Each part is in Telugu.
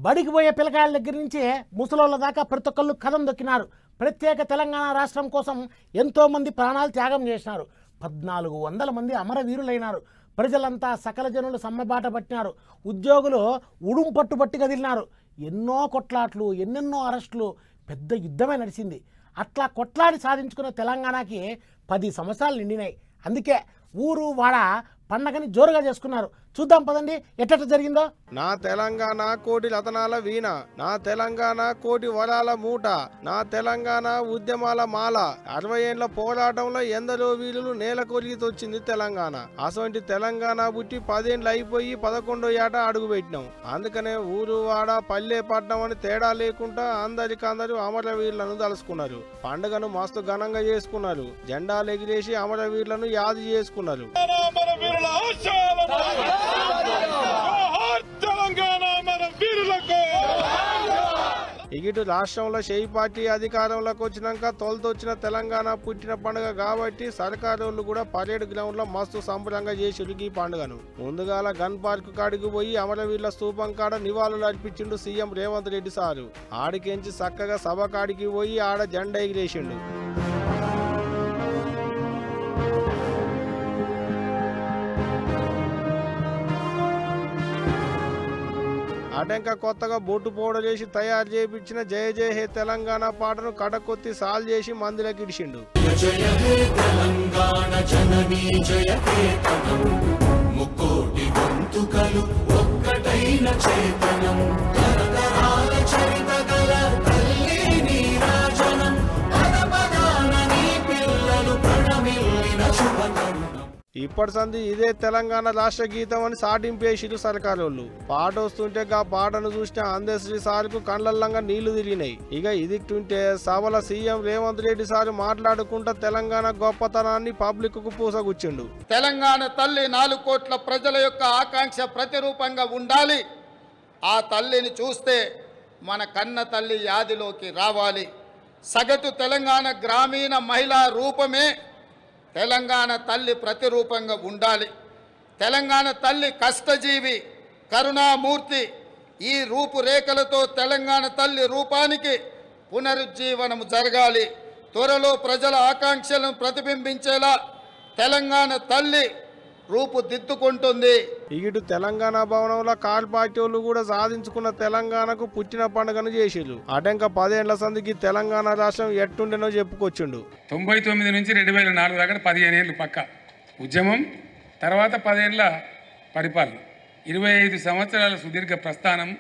బడికి పోయే పిల్లకాయల దగ్గర నుంచి ముసలోళ్ళ దాకా ప్రతి ఒక్కళ్ళు కదం దొక్కినారు. ప్రత్యేక తెలంగాణ రాష్ట్రం కోసం ఎంతోమంది ప్రాణాలు త్యాగం చేసినారు. 1400 మంది అమరవీరులైనారు. ప్రజలంతా సకల జనులు సమ్మబాట పట్టినారు. ఉద్యోగులు ఉడుం పట్టుబట్టి కదిలినారు. ఎన్నో కొట్లాట్లు, ఎన్నెన్నో అరెస్టులు, పెద్ద యుద్ధమే నడిచింది. అట్లా కొట్లాడి సాధించుకున్న తెలంగాణకి 10 సంవత్సరాలు నిండినాయి. అందుకే ఊరు వాడ పండగని జోరుగా చేసుకున్నారు. చూద్దాం పదండి ఎట్ట జరిగిందో. నా తెలంగాణ కోటి రతనాల వీణ, నా తెలంగాణ కోటి వరాల మూట, నా తెలంగాణ ఉద్యమాల మాల. 60 ఏళ్ల పోరాటంలో ఎందరో వీరులు నేల కొరిగితొచ్చింది తెలంగాణ. అటువంటి తెలంగాణ పుట్టి 10 ఏళ్ళు అయిపోయి 11వ ఏట అడుగు పెట్టినాం. అందుకనే ఊరు వాడ పల్లె పట్నం అని తేడా లేకుండా అందరికందరూ అమరవీరులను తలుసుకున్నారు. పండుగను మస్తు ఘనంగా చేసుకున్నారు. జెండాలు ఎగిరేసి అమరవీరులను యాది చేసుకున్నారు. ఇటు రాష్ట్రంలో షెయి పార్టీ అధికారంలోకి వచ్చినాక తొలతొచ్చిన తెలంగాణ పుట్టిన పండుగ కాబట్టి సర్కారోళ్ళు కూడా పరేడ్ గ్రౌండ్ లో మస్తు సంబరంగా చేసిరు ఈ పండుగను. ముందుగాల గన్ పార్క్ కాడికి పోయి అమరవీరుల స్తూపం కాడ నివాళులు అర్పించిండు సీఎం రేవంత్ రెడ్డి సారు. ఆడికెంచి చక్కగా సభ కాడికి పోయి ఆడ జెండా ఎగిరేసిండు. అటెంక కొత్తగా బొట్టు పౌడర్ చేసి తయారు చేయించిన జయ జయ హే తెలంగాణ పాటను కడకొత్తి సాల్ చేసి మందిలోకి ఇడిచిండు. ఇప్పటి సంది ఇదే తెలంగాణ రాష్ట్ర గీతం అని సాటింపేసిరు సర్కారోళ్ళు. పాట వస్తుంటే ఆ పాటను చూసిన అందశ్రీ సార్కు కండ్లల్లంగా నీళ్లు తిరిగినాయి. ఇక ఇదిట్టుంటే సభల సీఎం రేవంత్ రెడ్డి సార్ మాట్లాడుకుంటా తెలంగాణ గొప్పతనాన్ని పబ్లిక్ కు పూసగుచ్చిండు. తెలంగాణ తల్లి 4 కోట్ల ప్రజల యొక్క ఆకాంక్ష ప్రతిరూపంగా ఉండాలి. ఆ తల్లిని చూస్తే మన కన్న తల్లి యాదిలోకి రావాలి. సగటు తెలంగాణ గ్రామీణ మహిళా రూపమే తెలంగాణ తల్లి ప్రతిరూపంగా ఉండాలి. తెలంగాణ తల్లి కష్టజీవి, కరుణామూర్తి. ఈ రూపురేఖలతో తెలంగాణ తల్లి రూపానికి పునరుజ్జీవనం జరగాలి. త్వరలో ప్రజల ఆకాంక్షలను ప్రతిబింబించేలా తెలంగాణ తల్లి రూపుదిద్దుకుంటుంది. ఇటు తెలంగాణ భవనంలో కాల్ పార్టీ వాళ్ళు కూడా సాధించుకున్న తెలంగాణకు పుట్టిన పండుగను చేసిరు. అటెంక 10 ఏళ్ల సందికి తెలంగాణ రాష్ట్రం ఎట్టుండేనో చెప్పుకొచ్చిండు. 99 నుంచి 2004 దాకా 15 ఏళ్ళు పక్క ఉద్యమం, తర్వాత 10 ఏళ్ల పరిపాలన, 25 సంవత్సరాల సుదీర్ఘ ప్రస్థానం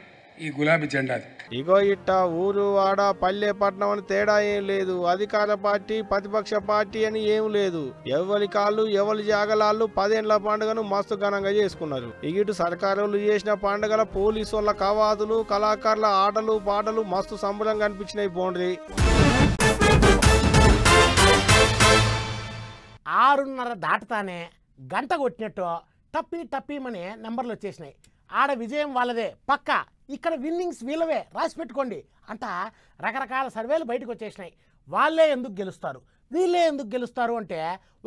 ఈ గులాబీ జెండాది. ఇగో ఇట్ట ఊరు వాడ పల్లె పట్నం అని తేడా ఏం లేదు. అధికార పార్టీ ప్రతిపక్ష పార్టీ అని ఏం లేదు. ఎవరి కాళ్ళు ఎవరి జాగలాళ్ళు 10 ఏళ్ల పండుగను మస్తు ఘనంగా చేసుకున్నారు. ఇటు సర్కారోళ్ళు చేసిన పండుగల పోలీసు వాళ్ళ కవాతులు, కళాకారుల ఆటలు పాటలు మస్తు సంబరంగా అనిపించినాయి. పోండ్రి 6:30 దాటుతానే గంట కొట్టినట్టు టప్పీమనే నెంబర్లు వచ్చేసినాయి. ఆడ విజయం వాళ్ళదే పక్క, ఇక్కడ విన్నింగ్స్ వీళ్ళవే రాసి పెట్టుకోండి అంట రకరకాల సర్వేలు బయటకు వచ్చేసినాయి. వాళ్ళే ఎందుకు గెలుస్తారు, వీళ్ళే ఎందుకు గెలుస్తారు అంటే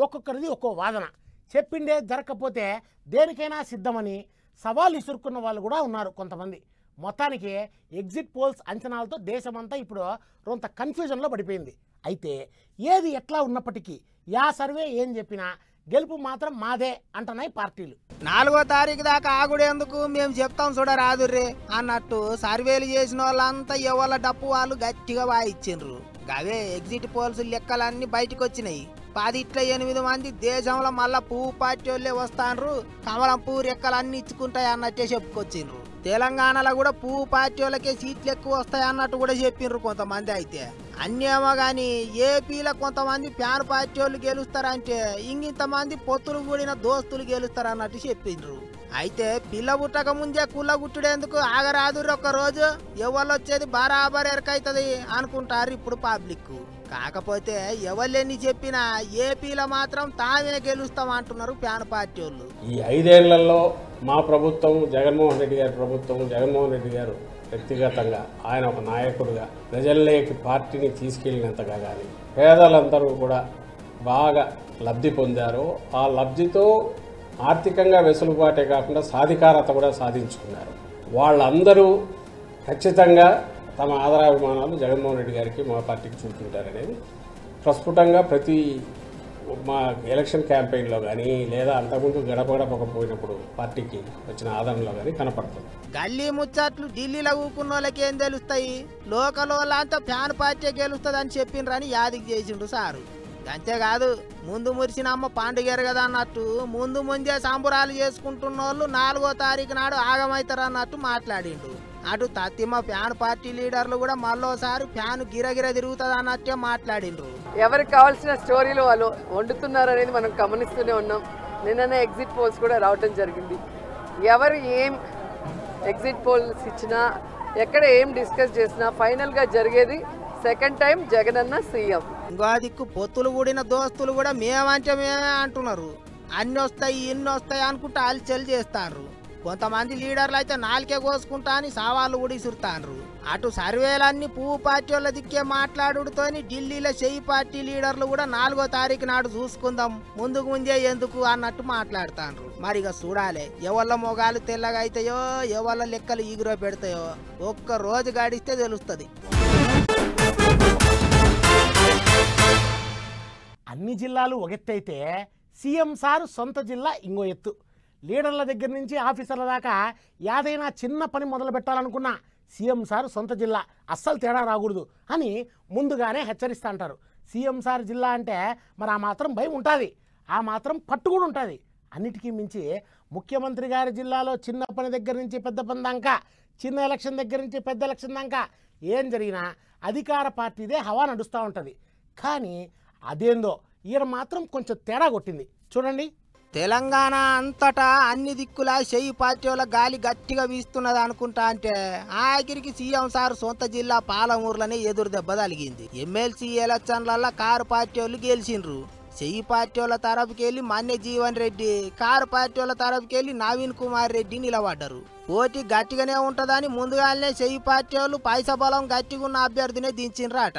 ఒక్కొక్కరిది ఒక్కో వాదన. చెప్పిండే జరగకపోతే దేనికైనా సిద్ధమని సవాల్ ఇసురుకున్న వాళ్ళు కూడా ఉన్నారు కొంతమంది. మొత్తానికి ఎగ్జిట్ పోల్స్ అంచనాలతో దేశమంతా ఇప్పుడు కొంత కన్ఫ్యూజన్లో పడిపోయింది. అయితే ఏది ఎట్లా ఉన్నప్పటికీ యా సర్వే ఏం చెప్పినా గెలుపు మాత్రం మాదే అంటున్నాయి పార్టీలు. 4వ తారీఖు దాకా ఆగుడేందుకు మేము చెప్తాం చూడరాదుర్రే అన్నట్టు సర్వేలు చేసిన వాళ్ళంతా ఎవరి డప్పు వాళ్ళు గట్టిగా వాయిచ్చిండ్రు. అవే ఎగ్జిట్ పోల్స్ లెక్కలన్నీ బయటకు వచ్చినాయి. 10-8 మంది దేశంలో మళ్ళా పువ్వు పార్టీ వాళ్ళే వస్తాండ్రు, కమలం పువ్వు రెక్కలన్నీ ఇచ్చుకుంటాయి అన్నట్టే చెప్పుకొచ్చిండ్రు. తెలంగాణలో కూడా పువ్వు పార్టీ వాళ్ళకే సీట్లు ఎక్కువ వస్తాయి అన్నట్టు కూడా చెప్పిండ్రు కొంతమంది. అయితే అన్నేమో కానీ ఏపీలో కొంతమంది ఫ్యాన్ పార్టీ వాళ్ళు గెలుస్తారంటే ఇంతమంది పొత్తులు కూడిన దోస్తులు గెలుస్తారు అన్నట్టు చెప్పిండ్రు. అయితే పిల్ల పుట్టక ముందే కుల్ల గుట్టుడేందుకు ఆగరాదురు. ఒక్క రోజు ఎవరు వచ్చేది బరాబర్ ఎరకైతుంది అనుకుంటారు ఇప్పుడు పబ్లిక్. కాకపోతే ఎవరిని చెప్పినా ఏపీలో మాత్రం తామే గెలుస్తాం అంటున్నారు ఫ్యాన్ పార్టీ వాళ్ళు. ఈ 5 ఏళ్లలో మా ప్రభుత్వం, జగన్మోహన్ రెడ్డి గారి ప్రభుత్వం, జగన్మోహన్ రెడ్డి గారు వ్యక్తిగతంగా ఆయన ఒక నాయకుడిగా ప్రజల్లోకి పార్టీని తీసుకెళ్లినంతగా కానీ పేదలందరూ కూడా బాగా లబ్ధి పొందారు. ఆ లబ్ధితో ఆర్థికంగా వెసులుబాటే కాకుండా సాధికారత కూడా సాధించుకున్నారు. వాళ్ళందరూ ఖచ్చితంగా తమ ఆదరాభిమానాలు జగన్మోహన్ రెడ్డి గారికి మా పార్టీకి చూపుతుంటారనేది ప్రస్ఫుటంగా ప్రతి మా ఎలక్షన్ క్యాంపెయిన్లో కానీ లేదా అంతకుముందు గడప పోయినప్పుడు పార్టీకి వచ్చిన ఆదరణలో కానీ కనపడుతుంది. గల్లీ ముచ్చట్లు ఢిల్లీలో ఊకున్న వాళ్ళకి ఏం తెలుస్తాయి, లోకల్ వాళ్ళంతా ఫ్యాన్ పార్టీ గెలుస్తుంది అని చెప్పిండ్రని యాదికి చేసిండు సారు. అంతేకాదు ముందు మురిసిన అమ్మ పండుగ కదా అన్నట్టు ముందే సంబురాలు చేసుకుంటున్న వాళ్ళు 4వ తారీఖు నాడు ఆగమవుతారు అన్నట్టు మాట్లాడిండు. అటు తత్తిమ ఫ్యాన్ పార్టీ లీడర్లు కూడా మళ్ళోసారి ఫ్యాన్ గిరగిర తిరుగుతుంది అన్నట్టే మాట్లాడిండ్రు. ఎవరికి కావాల్సిన స్టోరీలు వాళ్ళు వండుతున్నారు అనేది మనం గమనిస్తూనే ఉన్నాం. నిన్ననే ఎగ్జిట్ పోల్స్ కూడా రావటం జరిగింది. ఎవరు ఏం ఎగ్జిట్ పోల్స్ ఇచ్చినా ఎక్కడ ఏం డిస్కస్ చేసినా ఫైనల్గా జరిగేది సెకండ్ టైం జగనన్న సీఎం. ఇంకో దిక్కు పొత్తులు కూడిన దోస్తులు కూడా మేమంటే మేమే అంటున్నారు. అన్ని వస్తాయి ఇన్ని వస్తాయి అనుకుంటా అల్చల్ చేస్తారు. కొంతమంది లీడర్లు అయితే నాలుకే కోసుకుంటా అని సవాళ్ళు కూడా ఇసురుతారు. అటు సర్వేలన్నీ పువ్వు పార్టీ వాళ్ళ దిక్కే మాట్లాడుతోని ఢిల్లీలో చెయ్యి పార్టీ లీడర్లు కూడా 4వ తారీఖు నాడు చూసుకుందాం ముందే ఎందుకు అన్నట్టు మాట్లాడుతారు. మరి ఇక చూడాలి ఎవళ్ళ మొగాలు తెల్లగా అవుతాయో ఎవళ్ళ లెక్కలు ఈగురో పెడతాయో ఒక్క రోజు గడిస్తే తెలుస్తుంది. అన్ని జిల్లాలు ఒక ఎత్తు అయితే సీఎం సారు సొంత జిల్లా ఇంకో ఎత్తు. లీడర్ల దగ్గర నుంచి ఆఫీసర్ల దాకా ఏదైనా చిన్న పని మొదలు పెట్టాలనుకున్నా సీఎం సారు సొంత జిల్లా అస్సలు తేడా రాకూడదు అని ముందుగానే హెచ్చరిస్తూ అంటారు. సీఎం సార్ జిల్లా అంటే మరి ఆ మాత్రం భయం ఉంటుంది, ఆ మాత్రం పట్టు కూడా ఉంటుంది. అన్నిటికీ మించి ముఖ్యమంత్రి గారి జిల్లాలో చిన్న పని దగ్గర నుంచి పెద్ద పని దాకా, చిన్న ఎలక్షన్ దగ్గర నుంచి పెద్ద ఎలక్షన్ దాకా ఏం జరిగినా అధికార పార్టీదే హవా నడుస్తూ ఉంటుంది. కానీ అదేందో ఈయన మాత్రం కొంచెం తేడా కొట్టింది చూడండి. తెలంగాణ అంతటా అన్ని దిక్కులా చెయ్యి పార్టీ వాళ్ళ గాలి గట్టిగా వీస్తున్నది అనుకుంటా అంటే ఆఖరికి సీఎం సార్ సొంత జిల్లా పాలమూరులోనే ఎదురు దెబ్బ తగిలింది. ఎమ్మెల్సీ ఎలక్షన్లల్లో కారు పార్టీ వాళ్ళు గెలిచిండ్రు. చెయ్యి పార్టీ వాళ్ళ తరపుకి వెళ్ళి మన్య జీవన్ రెడ్డి, కారు పార్టీ వాళ్ళ తరపుకి వెళ్ళి నవీన్ కుమార్ రెడ్డి నిలబడ్డారు. పోటీ గట్టిగానే ఉంటుందని ముందుగానే చెయ్యి పార్టీ వాళ్ళు పైసా బలం గట్టిగా ఉన్న అభ్యర్థినే దించిండ్రట.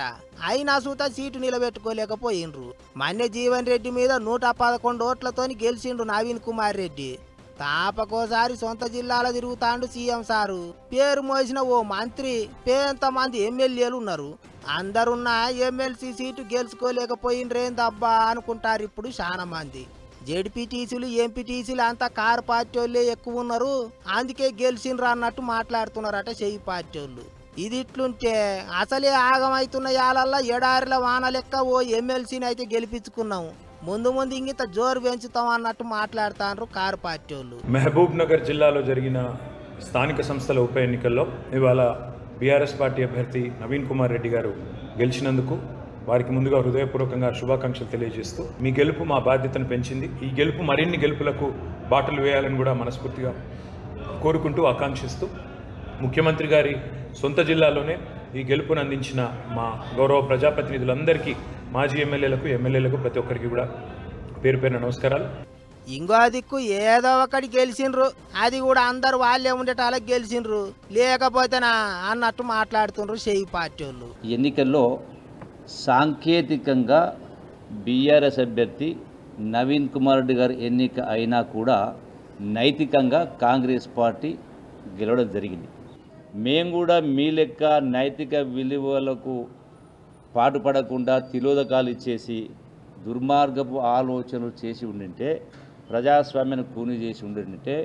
అయినా సూత సీటు నిలబెట్టుకోలేకపోయిండ్రు. మన్య జీవన్ రెడ్డి మీద 111 ఓట్లతోని గెలిచిండ్రు నవీన్ కుమార్ రెడ్డి. తాపకోసారి సొంత జిల్లాలో తిరుగుతాండు సీఎం సారు. పేరు మోసిన ఓ మంత్రి, పేంతమంది ఎమ్మెల్యేలు ఉన్నారు. అందరున్న ఎమ్మెల్సీ సీటు గెలుచుకోలేకపోయిండ్రేందబ్బా అనుకుంటారు ఇప్పుడు చాలా మంది. జెడ్పీటీసీలు ఎంపీటీసీలు అంతా కారు పార్టీ వాళ్ళే ఎక్కువ ఉన్నారు, అందుకే గెలిచిండ్రు అన్నట్టు మాట్లాడుతున్నారట చెయ్యి పార్టీ వాళ్ళు. ఇది ఇట్లుంటే అసలే ఆగమవుతున్న యాలల్లో ఎడారిల వాన లెక్క ఓ ఎమ్మెల్సీని అయితే గెలిపించుకున్నాము, ముందు ఇంగిత జోరు పెంచుతాం అన్నట్టు మాట్లాడుతారు కారు పార్టీ వాళ్ళు. మహబూబ్ నగర్ జిల్లాలో జరిగిన స్థానిక సంస్థల ఉప ఎన్నికల్లో ఇవాళ బీఆర్ఎస్ పార్టీ అభ్యర్థి నవీన్ కుమార్ రెడ్డి గారు గెలిచినందుకు వారికి ముందుగా హృదయపూర్వకంగా శుభాకాంక్షలు తెలియజేస్తూ మీ గెలుపు మా బాధ్యతను పెంచింది, ఈ గెలుపు మరిన్ని గెలుపులకు బాటలు వేయాలని కూడా మనస్ఫూర్తిగా కోరుకుంటూ ఆకాంక్షిస్తూ ముఖ్యమంత్రి గారి సొంత జిల్లాలోనే ఈ గెలుపును అందించిన మా గౌరవ ప్రజాప్రతినిధులందరికీ, మాజీ ఎమ్మెల్యేలకు ప్రతి ఒక్కరికి కూడా పేరు పేరున నమస్కారాలు. ఇంకో దిక్కు ఏదో ఒకటి గెలిచిండ్రు, అది కూడా అందరు వాళ్ళే ఉండేటాలకు గెలిచిండ్రు, లేకపోతేనా అన్నట్టు మాట్లాడుతుండ్రు చెయ్యి పార్టీ వాళ్ళు. ఎన్నికల్లో సాంకేతికంగా బీఆర్ఎస్ అభ్యర్థి నవీన్ కుమార్ రెడ్డి గారు ఎన్నిక అయినా కూడా నైతికంగా కాంగ్రెస్ పార్టీ గెలవడం జరిగింది. మేము కూడా మీ లెక్క నైతిక విలువలకు పాటుపడకుండా తిలోదకాలు ఇచ్చేసి దుర్మార్గపు ఆలోచనలు చేసి ఉండింటే, ప్రజాస్వామ్యాన్ని కూని చేసి ఉండింటే,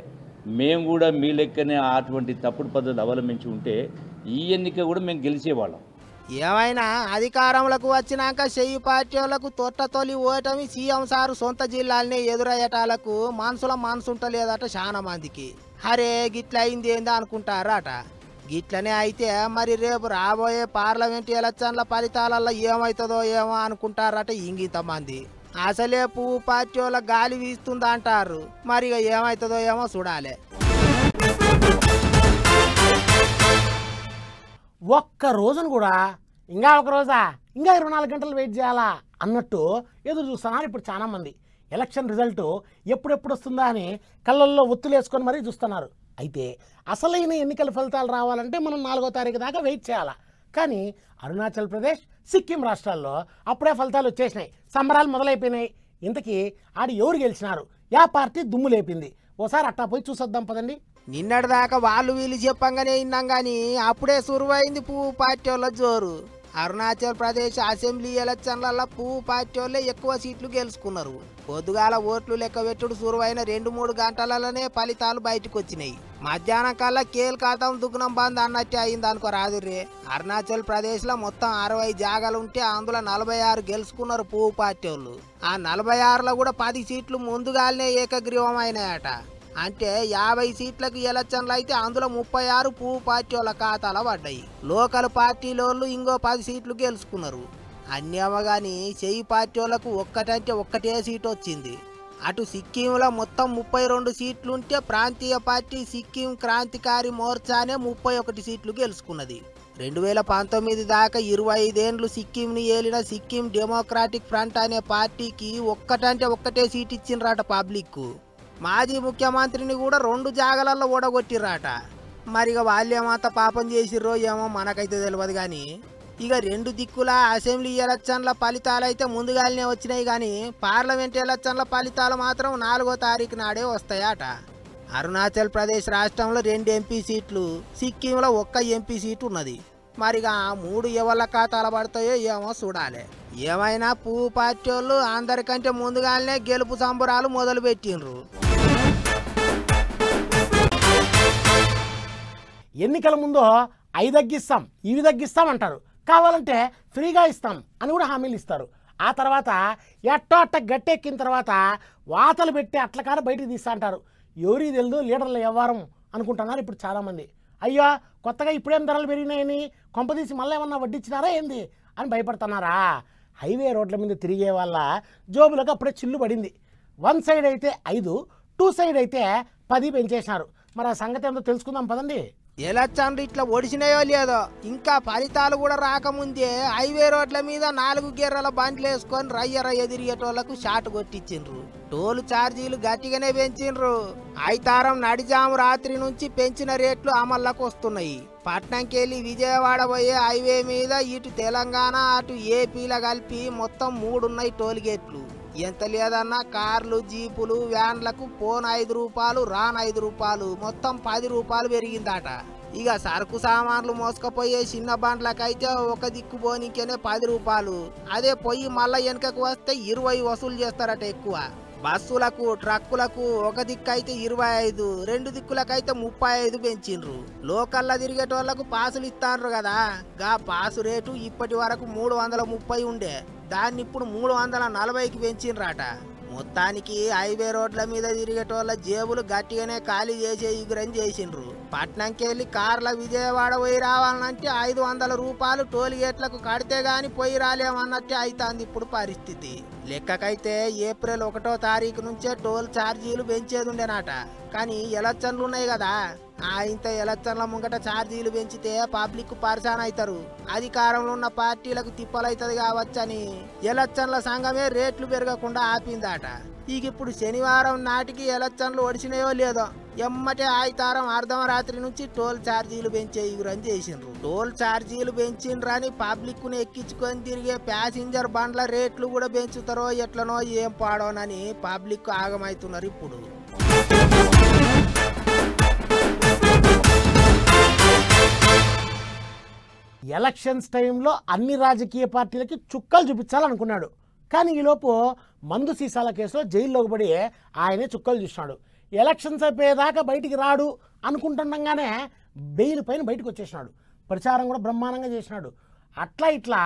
మేము కూడా మీ లెక్కనే అటువంటి తప్పుడు పద్ధతులు అవలంబించి ఉంటే ఈ ఎన్నిక కూడా మేము గెలిచేవాళ్ళం. ఏమైనా అధికారంలోకి వచ్చినాక చెయ్యి పార్టీ వాళ్ళకు తొలి ఓటమి సీఎం సారు సొంత జిల్లాలనే ఎదురయ్యేటాలకు మనసు ఉంటలేదట చాలా మందికి. హరే గిట్ల అయింది ఏందా అనుకుంటారట. గిట్లనే అయితే మరి రేపు రాబోయే పార్లమెంట్ ఎలక్షన్ల ఫలితాలలో ఏమవుతుందో ఏమో అనుకుంటారట ఇంగింతమంది. అసలే పువ్వు పార్టీ వాళ్ళ గాలి వీస్తుందా అంటారు, మరి ఇక ఏమవుతుందో ఏమో చూడాలి. ఒక్క రోజును కూడా ఇంకా ఒక రోజా, ఇంకా 24 గంటలు వెయిట్ చేయాలా అన్నట్టు ఎదురు చూస్తున్నారు ఇప్పుడు చాలామంది. ఎలక్షన్ రిజల్ట్ ఎప్పుడెప్పుడు వస్తుందా అని కళ్ళల్లో ఒత్తులేసుకొని మరీ చూస్తున్నారు. అయితే అసలైన ఎన్నికల ఫలితాలు రావాలంటే మనం 4వ తారీఖు దాకా వెయిట్ చేయాలా. కానీ అరుణాచల్ ప్రదేశ్, సిక్కిం రాష్ట్రాల్లో అప్పుడే ఫలితాలు వచ్చేసినాయి, సంబరాలు మొదలైపోయినాయి. ఇంతకీ ఆడు ఎవరు గెలిచినారు, యా పార్టీ దుమ్ము లేపింది, ఓసారి అట్టా పోయి చూసొద్దాం పదండి. నిన్నటిదాకా వాళ్ళు వీళ్ళు చెప్పంగానే విన్నాం కానీ అప్పుడే సురువైంది పువ్వు పార్టీ వాళ్ళ జోరు. అరుణాచల్ ప్రదేశ్ అసెంబ్లీ ఎలక్షన్లలో పువ్వు పార్టీ వాళ్ళే ఎక్కువ సీట్లు గెలుచుకున్నారు. పొద్దుగాల ఓట్లు లెక్క పెట్టుడు సురువైన 2-3 గంటలలోనే ఫలితాలు బయటకు వచ్చినాయి. మధ్యాహ్నం కల్లా కేల్ ఖాతం దుగ్నం బంద్ అన్నట్టే అయింది అనుకో రాదుర్రే. అరుణాచల్ ప్రదేశ్ లో మొత్తం 60 జాగాలు ఉంటే అందులో 46 గెలుచుకున్నారు పువ్వు పార్టీ వాళ్ళు. ఆ 46లో కూడా 10 సీట్లు ముందుగానే ఏకగ్రీవం అయినాయట. అంటే 50 సీట్లకు ఎలక్షన్లు అయితే అందులో 36 పువ్వు పార్టీ వాళ్ళ ఖాతాలో పడ్డాయి. లోకల్ పార్టీలోళ్ళు ఇంకో 10 సీట్లు గెలుచుకున్నారు. అన్నేమో కానీ చెయ్యి పార్టీ వాళ్ళకు ఒక్కటంటే ఒక్కటే సీటు వచ్చింది. అటు సిక్కింలో మొత్తం 32 సీట్లుంటే ప్రాంతీయ పార్టీ సిక్కిం క్రాంతికారి మోర్చానే 31 సీట్లు గెలుచుకున్నది. 2019 దాకా 25 ఏండ్లు సిక్కింని ఏలిన సిక్కిం డెమోక్రాటిక్ ఫ్రంట్ అనే పార్టీకి ఒక్కటంటే ఒక్కటే సీట్ ఇచ్చిండ్రట పబ్లిక్. మాజీ ముఖ్యమంత్రిని కూడా 2 జాగాలలో ఓడగొట్టిర్రాట. మరిగా వాళ్ళేమంతా పాపం చేసిర్రో ఏమో మనకైతే తెలియదు కానీ ఇక 2 దిక్కుల అసెంబ్లీ ఎలక్షన్ల ఫలితాలు అయితే ముందుగానే వచ్చినాయి కానీ పార్లమెంట్ ఎలక్షన్ల ఫలితాలు మాత్రం 4వ తారీఖు నాడే వస్తాయట. అరుణాచల్ ప్రదేశ్ రాష్ట్రంలో 2 ఎంపీ సీట్లు, సిక్కింలో 1 ఎంపీ సీటు ఉన్నది. మరిగా ఆ 3 ఎవళ్ళ ఖాతాలు పడతాయో ఏమో చూడాలి. ఏమైనా పువ్వు పార్టీ వాళ్ళు అందరికంటే ముందుగానే గెలుపు సంబరాలు మొదలు పెట్టిండ్రు. ఎన్నికల ముందు అవి తగ్గిస్తాం ఇవి తగ్గిస్తాం అంటారు, కావాలంటే ఫ్రీగా ఇస్తాం అని కూడా హామీలు ఇస్తారు. ఆ తర్వాత ఎట్టో అట్ట గట్టెక్కిన తర్వాత వాతలు పెట్టి అట్లకాడ బయటికి తీస్తా అంటారు. ఎవరికి తెలియదు లీడర్ల వ్యవహారం అనుకుంటున్నారు ఇప్పుడు చాలామంది. అయ్యో కొత్తగా ఇప్పుడేం ధరలు పెరిగినాయని కొంపదీసి మళ్ళీ ఏమన్నా వడ్డించినారా ఏంది అని భయపడుతున్నారా? హైవే రోడ్ల మీద తిరిగే వాళ్ళ జోబులకు అప్పుడే చిల్లు పడింది. 1 సైడ్ అయితే 5, 2 సైడ్ అయితే 10 పెంచేసినారు. మరి ఆ సంగతి ఏందో తెలుసుకుందాం పదండి. ఎలక్షన్లు ఇట్లా ఒడిసినాయో లేదో ఇంకా ఫలితాలు కూడా రాకముందే హైవే రోడ్ల మీద 4 గేర్రల బండ్లు వేసుకొని రయ్య తిరిగేటోళ్లకు షాట్ కొట్టించిండ్రు. టోల్ ఛార్జీలు గట్టిగానే పెంచిండ్రు. ఐతారం నడిజాము రాత్రి నుంచి పెంచిన రేట్లు అమల్లోకి వస్తున్నాయి. పట్నంకెళ్ళి విజయవాడ పోయే హైవే మీద ఇటు తెలంగాణ అటు ఏపీల కలిపి మొత్తం 3 ఉన్నాయి టోల్ గేట్లు. ఎంత లేదన్నా కార్లు జీపులు వ్యాన్లకు పోన్ 5 రూపాయలు రాన్ 5 రూపాయలు మొత్తం 10 రూపాయలు పెరిగిందట. ఇక సరుకు సామాన్లు మోసుకపోయే చిన్న బండ్లకైతే ఒక దిక్కు పోనీకేనే 10 రూపాయలు, అదే పొయ్యి మళ్ళా వెనకకు వస్తే 20 వసూలు చేస్తారట ఎక్కువ. బస్సులకు ట్రక్కులకు ఒక దిక్కు అయితే 25, 2 దిక్కులకైతే 35 పెంచిండ్రు. లోకల్లా తిరిగేటోళ్లకు పాసులు ఇస్తాండ్రు కదా, గా పాసు రేటు ఇప్పటి వరకు 330 ఉండే, దాన్ని ఇప్పుడు 340కి పెంచిండ్రట. మొత్తానికి హైవే రోడ్ల మీద తిరిగేటోళ్ళ జేబులు గట్టిగానే ఖాళీ చేసే ఎగురని చేసిండ్రు. పట్నంకెళ్ళి కార్ల విజయవాడ పోయి రావాలంటే 500 రూపాయలు టోల్ గేట్లకు కడితే గాని పోయి రాలేమన్నట్టే అవుతుంది ఇప్పుడు పరిస్థితి. లెక్కకైతే ఏప్రిల్ 1వ తారీఖు నుంచే టోల్ ఛార్జీలు పెంచేది ఉండేనట. కానీ ఎలక్షన్లు ఉన్నాయి కదా, ఇంత ఎలక్షన్ల ముంగట ఛార్జీలు పెంచితే పబ్లిక్ పరిశాన్ అవుతారు, అధికారంలో ఉన్న పార్టీలకు తిప్పలవుతుంది కావచ్చని ఎలక్షన్ల సంఘమే రేట్లు పెరగకుండా ఆపిందట. ఇక ఇప్పుడు శనివారం నాటికి ఎలక్షన్లు ఒడిసినాయో లేదో ఎమ్మటే ఆయితారం అర్ధరాత్రి నుంచి టోల్ ఛార్జీలు పెంచే ఎగురని చేసిండ్రు. టోల్ ఛార్జీలు పెంచిండ్రని పబ్లిక్ ను ఎక్కించుకొని తిరిగే ప్యాసింజర్ బండ్ల రేట్లు కూడా పెంచుతారో ఎట్లనో ఏం పాడోనని పబ్లిక్ ఆగమవుతున్నారు ఇప్పుడు. ఎలక్షన్స్ టైంలో అన్ని రాజకీయ పార్టీలకి చుక్కలు చూపించాలనుకున్నాడు. కానీ ఈలోపు మందు సీసాల కేసులో జైల్లోకి పడి ఆయనే చుక్కలు చూసినాడు. ఎలక్షన్స్ అయిపోయేదాకా బయటికి రాడు అనుకుంటుండగానే బెయిల్ పైన బయటకు వచ్చేసినాడు. ప్రచారం కూడా బ్రహ్మాండంగా చేసినాడు. అట్లా ఇట్లా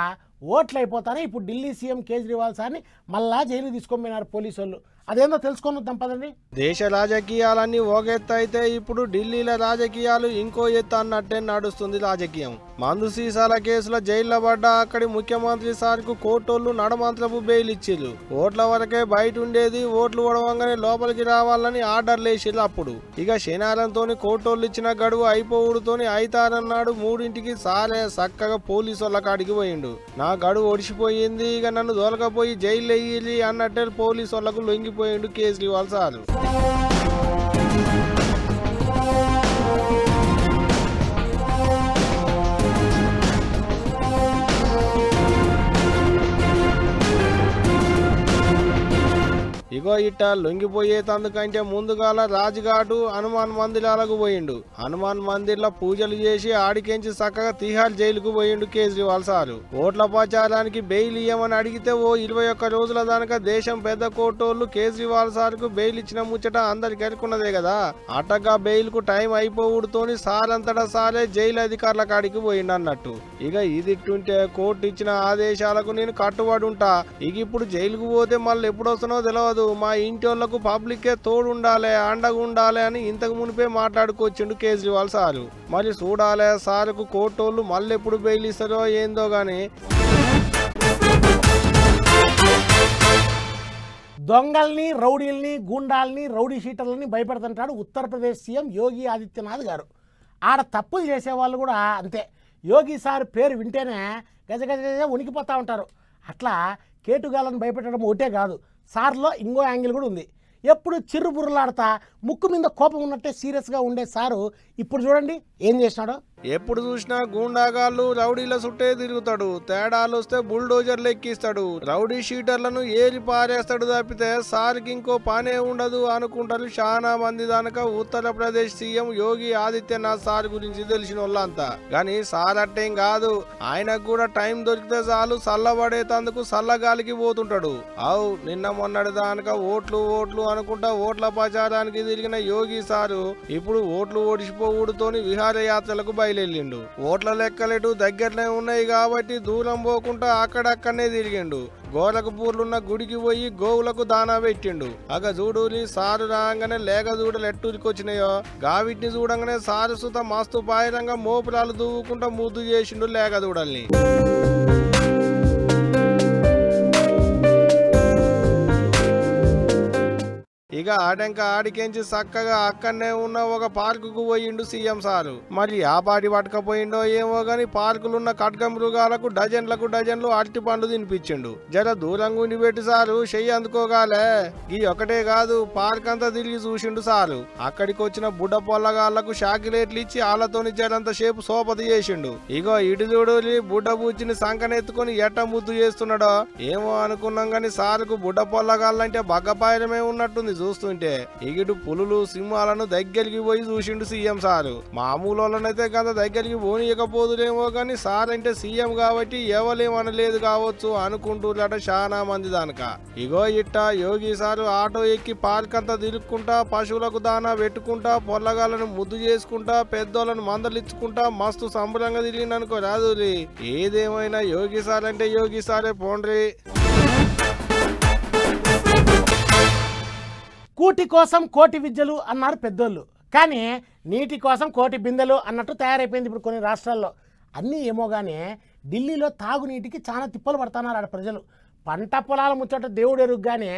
ఓట్లు అయిపోతానే ఇప్పుడు ఢిల్లీ సీఎం కేజ్రీవాల్ సార్ని మళ్ళా జైలు తీసుకొని పోయినారు పోలీసు వాళ్ళు. అదేందో తెలుసుకొని వద్దాం పదండి. దేశ రాజకీయాలన్నీ ఒక ఎత్తు అయితే ఇప్పుడు ఢిల్లీలో రాజకీయాలు ఇంకో ఎత్తు అన్నట్టే నడుస్తుంది రాజకీయం. మందు సీసాల కేసులో జైల్లో పడ్డ అక్కడి ముఖ్యమంత్రి సార్కు కోర్టోళ్లు నడమంత్రపు బెయిల్ ఇచ్చిర్రు. ఓట్ల వరకే బయట ఉండేది, ఓట్లు ఓడవంగానే లోపలికి రావాలని ఆర్డర్లు వేసిర్రు. అప్పుడు ఇక శనివారంతో కోర్టోళ్లు ఇచ్చిన గడువు అయిపోవుడుతోని అయితారన్నాడు 3ంటికి సారే చక్కగా పోలీసు వాళ్ళ కాడికి పోయిండు. నా గడువు ఒడిసిపోయింది, ఇక నన్ను దొరకపోయి జైలు వేయాలి అన్నట్టే పోలీసు వాళ్ళకు లొంగిపోయిండు కేజ్రీవాల్ సార్. ఇక ఇగో ఇట్ట లొంగిపోయేతందుకంటే ముందుగాల రాజ్ఘాటు హనుమాన్ మందిరాలకు పోయిండు. హనుమాన్ మందిర్లో పూజలు చేసి ఆడికెంచి చక్కగా తిహార్ జైలుకు పోయిండు కేజ్రీవాల్ సారు. ఓట్ల ప్రచారానికి బెయిల్ ఇయ్యమని అడిగితే ఓ 21 రోజుల దానిక దేశం పెద్ద కోర్టోళ్లు కేజ్రీవాల్ సార్కు బెయిల్ ఇచ్చిన ముచ్చట అందరికి ఎరుకున్నదే కదా. అట్టగా బెయిల్ కు టైం అయిపోవుడుతోని సారంతటా సారే జైలు అధికారుల కాడికి పోయిండు అన్నట్టు. ఇక ఇదిట్టుంటే కోర్టు ఇచ్చిన ఆదేశాలకు నేను కట్టుబడి ఉంటా. ఇక ఇప్పుడు జైలుకు పోతే మళ్ళీ ఎప్పుడొస్తానో తెలియదు. మా ఇంటి వాళ్ళకు పబ్లిక్కే తోడుండాలి, అండగా ఉండాలి అని ఇంతకు మునిపే మాట్లాడుకొచ్చిండు కేజ్రీవాల్ సారు. మరి చూడాలి సారుకు కోర్టోళ్ళు మళ్ళీ ఎప్పుడు బెయిల్ ఇస్తారో ఏందో గాని. దొంగల్ని, రౌడీల్ని, గూండాల్ని, రౌడీ షీటర్లని భయపెడుతుంటాడు ఉత్తరప్రదేశ్ సీఎం యోగి ఆదిత్యనాథ్ గారు. ఆడ తప్పులు చేసేవాళ్ళు కూడా అంతే. యోగి సార్ పేరు వింటేనే గజ గజ గజ ఉనికిపోతూ ఉంటారు. అట్లా కేటుగాలను భయపెట్టడం ఒకటే కాదు, సార్లో ఇంకో యాంగిల్ కూడా ఉంది. ఎప్పుడు చిర్రుబుర్రలాడతా ముక్కు మీద కోపం ఉన్నట్టే సీరియస్గా ఉండే సారు ఇప్పుడు చూడండి ఏం చేసినాడో. ఎప్పుడు చూసినా గూండాగాళ్ళు రౌడీల చుట్టే తిరుగుతాడు. తేడాలు వస్తే బుల్డోజర్లు ఎక్కిస్తాడు. రౌడీ షీటర్లను ఏరి పారేస్తాడు తప్పితే సార్కి ఇంకో పనే ఉండదు అనుకుంటారు చాలా మంది. దానక ఉత్తరప్రదేశ్ సీఎం యోగి ఆదిత్యనాథ్ సార్ గురించి తెలిసిన వాళ్ళంతా. కానీ సార్ అట్టేం కాదు, ఆయనకు కూడా టైం దొరికితే చాలు చల్లబడేతందుకు చల్లగాలికి పోతుంటాడు. అవు నిన్న మొన్నటి దానక ఓట్లు అనుకుంటా ఓట్ల ప్రచారానికి తిరిగిన యోగి సారు ఇప్పుడు ఓట్లు ఓడిసిపోవుడుతోని విహారయాత్రలకు బయలుదేరిండు. ఓట్ల లెక్కలేటు దగ్గరనే ఉన్నాయి కాబట్టి దూరం పోకుండా అక్కడక్కడనే తిరిగిండు. గోరఖపూర్లున్న గుడికి పోయి గోవులకు దానా పెట్టిండు. అగ చూడూరి సారు రాగానే లేక దూడలు ఎట్టూరికొచ్చినాయో గావిటిని చూడంగానే సారు సుత మస్తు పాయరంగా మోపురాలు దూవుకుంటా ముద్దు చేసిండు లేక దూడల్ని. ఇక ఆటంక ఆడికెంచి చక్కగా అక్కడనే ఉన్న ఒక పార్కుకు పోయిండు సీఎం సారు. మరి ఆ పాటి పట్టుకపోయిండో ఏమో గాని పార్కులున్న ఖడ్గ మృగాలకు డజన్లు అరటి పండ్లు తినిపించిండు. జర దూరంగా ఉండి పెట్టి సారు చెయ్యి అందుకోగాలే. ఈ ఒకటే కాదు పార్క్ అంతా తిరిగి చూసిండు సారు. అక్కడికి వచ్చిన బుడ్డ పొల్లగాళ్లకు షాకిలేట్లు ఇచ్చి వాళ్ళతోని జరంత షేపు సోపతి చేసిండు. ఇగో ఇటు చూడు బుడ్డ బూచిని సంకనెత్తుకొని ఎట్ట ముద్దు చేస్తున్నాడో ఏమో అనుకున్నాం గాని సారుకు బుడ్డ పొల్లగాళ్ళంటే బగ్గపాయరమే ఉన్నట్టుంది చూస్తుంటే. ఇగిటు పులులు సింహాలను దగ్గరికి పోయి చూసిండు సీఎం సారు. మామూలునైతే గంత దగ్గరికి పోనీయకపోదులేమో గాని సార్ అంటే సీఎం కాబట్టి ఎవలేమనలేదు కావచ్చు అనుకుంటున్నారట చాలా మంది దానక. ఇగో ఇట్ట యోగి సారు ఆటో ఎక్కి పార్క్ అంతా తిరుక్కుంటా పశువులకు దానా పెట్టుకుంటా పొల్లగాళ్ళను ముద్దు చేసుకుంటా పెద్దోళ్ళను మందలిచ్చుకుంటా మస్తు సంబరంగా తిరిగిందనుకో రాదురి. ఏదేమైనా యోగి సార్ అంటే యోగి సారే పోండ్రి. కూటి కోసం కోటి విద్యలు అన్నారు పెద్దోళ్ళు, కానీ నీటి కోసం కోటి బిందెలు అన్నట్టు తయారైపోయింది ఇప్పుడు కొన్ని రాష్ట్రాల్లో. అన్నీ ఏమో కానీ ఢిల్లీలో తాగునీటికి చాలా తిప్పలు పడుతున్నారు ఆడ ప్రజలు. పంట పొలాల ముచ్చట దేవుడు ఎరుగ్గానే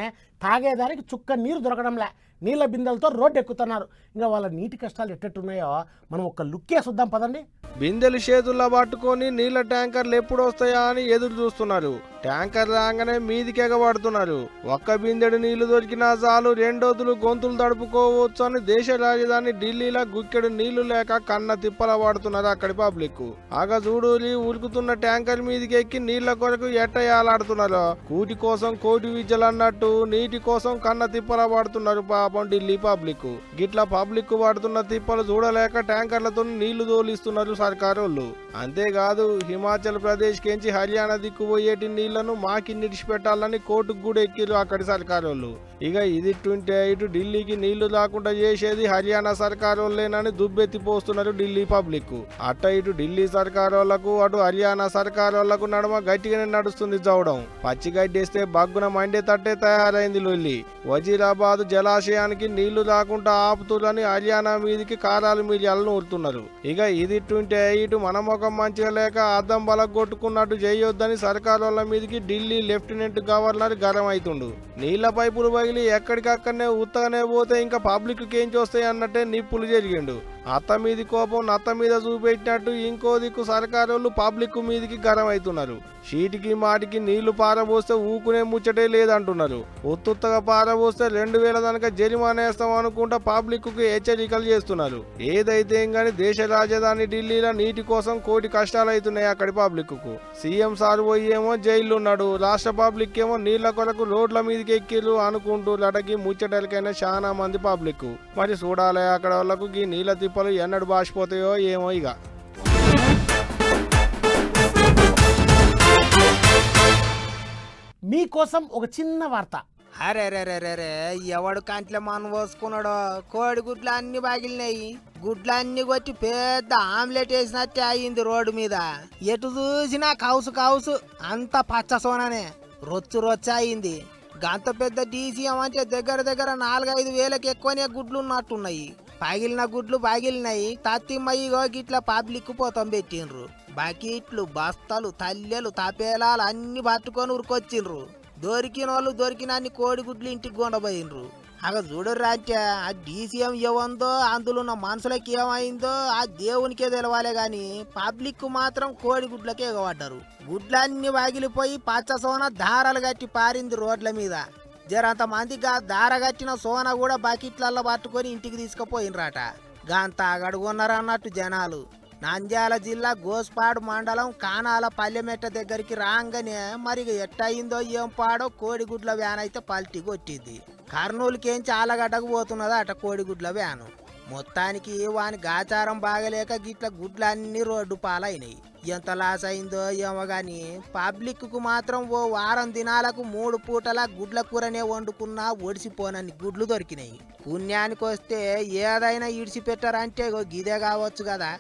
తాగేదానికి చుక్క నీరు దొరకడంలే. నీళ్ళ బిందెలతో రోడ్డు ఎక్కుతున్నారు. ఇంకా వాళ్ళ నీటి కష్టాలు ఎట్టెట్టున్నాయో మనం ఒక లుక్కే చూద్దాం పదండి. బిందెలు చేతుల్లో పట్టుకొని నీళ్ళ ట్యాంకర్లు ఎప్పుడు వస్తాయా అని ఎదురు చూస్తున్నారు. ట్యాంకర్ రాగానే మీదికి ఎగబడుతున్నారు. ఒక్క బిందెడు నీళ్లు దొరికినా చాలు రెండోతులు గొంతులు తడుపుకోవచ్చు అని దేశ రాజధాని ఢిల్లీలో గుక్కెడు నీళ్లు లేక కన్న తిప్పల పడుతున్నారు అక్కడి పబ్లిక్. ఆగ చూడూరి ఉరుకుతున్న ట్యాంకర్ మీదికి ఎక్కి నీళ్ల కొరకు ఎట్టయాలాడుతున్నారు. కూటి కోసం కోటి విద్యలు అన్నట్టు నీటి కోసం కన్న తిప్పల పడుతున్నారు పాపం ఢిల్లీ పబ్లిక్. గిట్ల పబ్లిక్ పడుతున్న తిప్పలు చూడలేక ట్యాంకర్లతో నీళ్లు తోలిస్తున్నారు సర్కారోళ్ళు. అంతేకాదు హిమాచల్ ప్రదేశ్ కెంచి హర్యానా దిక్కు పోయేటి నీళ్లను మాకి నిడిచిపెట్టాలని కోర్టుకు కూడా ఎక్కిరు అక్కడి సర్కారోళ్ళు. ఇక ఇదిట్టుంటే ఇటు ఢిల్లీకి నీళ్లు రాకుండా చేసేది హర్యానా సర్కారోళ్ళేనని దుబ్బెత్తిపోస్తున్నారు ఢిల్లీ పబ్లిక్. అట్ట ఇటు ఢిల్లీ సర్కారోళ్లకు అటు హర్యానా సర్కారోళ్లకు నడుమ గట్టిగానే నడుస్తుంది చౌడం. పచ్చి గడ్డేస్తే బగ్గున మండే తట్టే తయారైంది లొల్లి. వజీరాబాద్ జలాశయానికి నీళ్లు రాకుండా ఆపుతులని హర్యానా మీదికి కారాలు మిరియాలను ఊరుతున్నారు. ఇక ఇదిట్టుంటే ఇటు మన ముఖం మంచిగా లేక అద్దం బలగొట్టుకున్నట్టు చేయొద్దని సర్కారోళ్ల మీదకి ఢిల్లీ లెఫ్టినెంట్ గవర్నర్ గరం అవుతుండు. నీళ్ల పైపులు పగిలి ఎక్కడికక్కడనే ఉత్తగానే పోతే ఇంకా పబ్లిక్ కేంచి వస్తాయి అన్నట్టే నిప్పులు జరిగిండు. అత్త మీది కోపం నత్త మీద చూపెట్టినట్టు ఇంకో దిక్కు సర్కారోళ్ళు పబ్లిక్ మీదికి గరం అవుతున్నారు. షీటికి మాటికి నీళ్లు పారబోస్తే ఊకునే ముచ్చటే లేదంటున్నారు. ఉత్తుత్తగా పారబోస్తే 2000 దానిక జరిమానా వేస్తాం అనుకుంటా పబ్లిక్ కు హెచ్చరికలు చేస్తున్నారు. ఏదైతే గాని దేశ రాజధాని ఢిల్లీలో నీటి కోసం కోటి కష్టాలు అవుతున్నాయి అక్కడి పబ్లిక్ కు. సీఎం సార్ పోయేమో జైల్లో ఉన్నాడు, రాష్ట్ర పబ్లిక్ ఏమో నీళ్ల కొరకు రోడ్ల మీదకి ఎక్కిర్రు అనుకుంటూ లటకి ముచ్చటలకైనా చాలా మంది పబ్లిక్. మరి చూడాలి అక్కడ వాళ్ళకు ఈ నీళ్ల తిప్పలు ఎన్నడు బాసిపోతాయో ఏమో ఇక. మీకోసం ఒక చిన్న వార్త. అరే ఎవడు కంట్ల మన పోసుకున్నాడో కోడిగుడ్లు అన్ని బాగిలినాయి. గుడ్లన్నీ కొట్టి పెద్ద ఆమ్లెట్ వేసినట్టే అయింది రోడ్డు మీద. ఎటు చూసినా కౌసు అంత పచ్చ సోననే రొచ్చు అయింది. గంత పెద్ద డీసీఎం అంటే దగ్గర 4-5 వేలకు ఎక్కువనే గుడ్లు ఉన్నట్టున్నాయి. పగిలిన గుడ్లు పగిలినాయి. తత్తిమ్మయ్యో గిట్ల పబ్లిక్ పోతాం పెట్టిండ్రు. బకెట్లు బస్తాలు తల్లెలు తపేలాలు అన్ని పట్టుకొని ఉరికొచ్చిండ్రు. దొరికిన వాళ్ళు దొరికినన్ని కోడిగుడ్లు ఇంటికి కొండపోయినరు. అక్కడ చూడర్రా అంటే ఆ డీసీఎం ఏముందో అందులో ఉన్న మనుషులకి ఏమైందో ఆ దేవునికే తెలవాలే గాని పబ్లిక్ మాత్రం కోడిగుడ్లకే ఎగబడ్డారు. గుడ్లన్నీ వాగిలిపోయి పచ్చ సోన దారాలు కట్టి పారింది రోడ్ల మీద. జరంత మందిగా దార కట్టిన సోన కూడా బకెట్లల్లో పట్టుకొని ఇంటికి తీసుకుపోయినరాట. గాంత అగడుగున్నారు అన్నట్టు జనాలు. నంద్యాల జిల్లా గోస్పాడు మండలం కానాల పల్లెమెట్ట దగ్గరికి రాగానే మరి ఎట్టయిందో ఏం పాడో కోడిగుడ్ల వ్యాన్ అయితే పల్టీ కొట్టింది. కర్నూలుకేంచి ఆలగడ్డకు పోతున్నది అట కోడిగుడ్ల వ్యాను. మొత్తానికి వాని గాచారం బాగలేక గిట్ల గుడ్లన్నీ రోడ్డు పాలైనాయి. ఎంత లాస్ అయిందో ఏమో గాని పబ్లిక్ కు మాత్రం ఓ వారం దినాలకు 3 పూటల గుడ్ల కూరనే వండుకున్నా ఒడిసిపోనన్ని గుడ్లు దొరికినాయి. పుణ్యానికి వస్తే ఏదైనా ఇడిచిపెట్టారంటే గిదే కావచ్చు కదా.